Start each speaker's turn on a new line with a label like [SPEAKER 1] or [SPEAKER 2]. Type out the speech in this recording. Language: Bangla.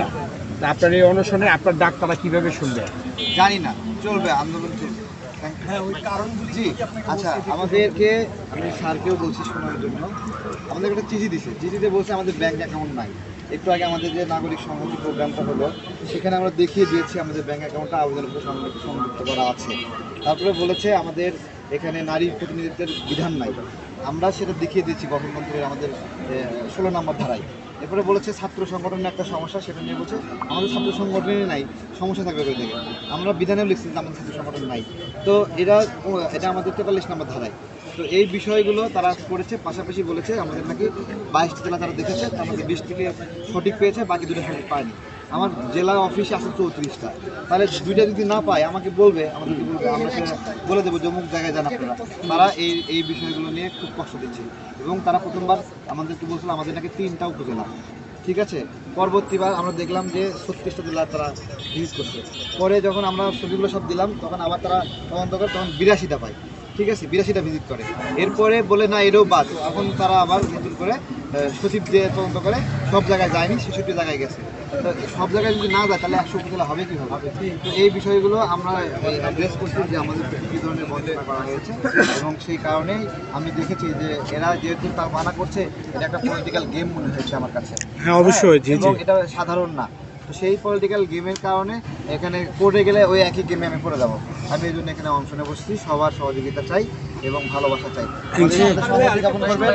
[SPEAKER 1] না আপনার এই অনশনে আপনার ডাক তারা কিভাবে শুনবে?
[SPEAKER 2] জানি না, চলবে, আন্দোলন চলবে। জি, আচ্ছা, আমাদেরকে আমি স্যারকেও বলছি শোনার জন্য, আমাদের একটা চিঠি দিছে, চিঠিতে বলছে আমাদের ব্যাংক অ্যাকাউন্ট নাই। একটু আগে আমাদের যে নাগরিক সংহতি প্রোগ্রামটা হলো সেখানে আমরা দেখিয়ে দিয়েছি আমাদের ব্যাংক অ্যাকাউন্টটা আবেদনের উপর সংযুক্ত করা আছে। তারপরে বলেছে আমাদের এখানে নারী প্রতিনিধিত্বের বিধান নাই, আমরা সেটা দেখিয়ে দিয়েছি গঠনতন্ত্রের আমাদের 16 নম্বর ধারায়। এরপরে বলেছে ছাত্র সংগঠনের একটা সমস্যা, সেটা নিয়ে বলছে আমাদের ছাত্র সংগঠনে নাই, সমস্যা থাকবে ওই থেকে। আমরা বিধানেও লিখছি যে আমাদের ছাত্র সংগঠন নাই। তো এটা আমাদের 43 নম্বর ধারায়। তো এই বিষয়গুলো তারা করেছে, পাশাপাশি বলেছে আমাদের নাকি 22টি জেলা তারা দেখেছে, তার মধ্যে 20 থেকে সঠিক পেয়েছে, বাকি 2টা সঠিক পায়নি। আমার জেলা অফিসে আছে 34টা, তাহলে 2টা যদি না পায় আমাকে বলবে, আমাদেরকে বলবে, আমরা সেটা বলে দেবো যে অমুক জায়গায় যান আপনারা। তারা এই বিষয়গুলো নিয়ে খুব কষ্ট দিচ্ছে এবং তারা প্রথমবার আমাদেরকে বলছিল আমাদের নাকি 3টা উপজেলা, ঠিক আছে। পরবর্তীবার আমরা দেখলাম যে 36টা জেলা তারা ভিজিট করছে। পরে যখন আমরা ছবিগুলো সব দিলাম তখন আবার তারা তদন্ত করে, তখন 82টা পায়, ঠিক আছে, 82টা ভিজিট করে। এরপরে বলে না এটাও বাদ, তখন তারা আবার নতুন করে সচিব দিয়ে তদন্ত করে সব জায়গায় যায়নি, 66 জায়গায় গেছে। তো সব জায়গায় যদি না যায় তাহলে 100 উপজেলা হবে কীভাবে? তো এই বিষয়গুলো আমরা অ্যাড্রেস করছি যে আমাদের কী ধরনের বঞ্চনা করা হয়েছে, এবং সেই কারণেই আমি দেখেছি যে এরা যেহেতু তার মানা করছে, এটা একটা পলিটিক্যাল গেম মনে হয়েছে আমার কাছে।
[SPEAKER 1] হ্যাঁ, অবশ্যই,
[SPEAKER 2] এবং এটা সাধারণ না। তো সেই পলিটিক্যাল গেমের কারণে এখানে কোর্টে গেলে ওই একই গেমে আমি পড়ে যাবো। আমি এই জন্য এখানে অংশ নিয়ে বসছি, সবার সহযোগিতা চাই এবং ভালোবাসা চাই। আমাদের সাথে সহযোগিতা করবেন।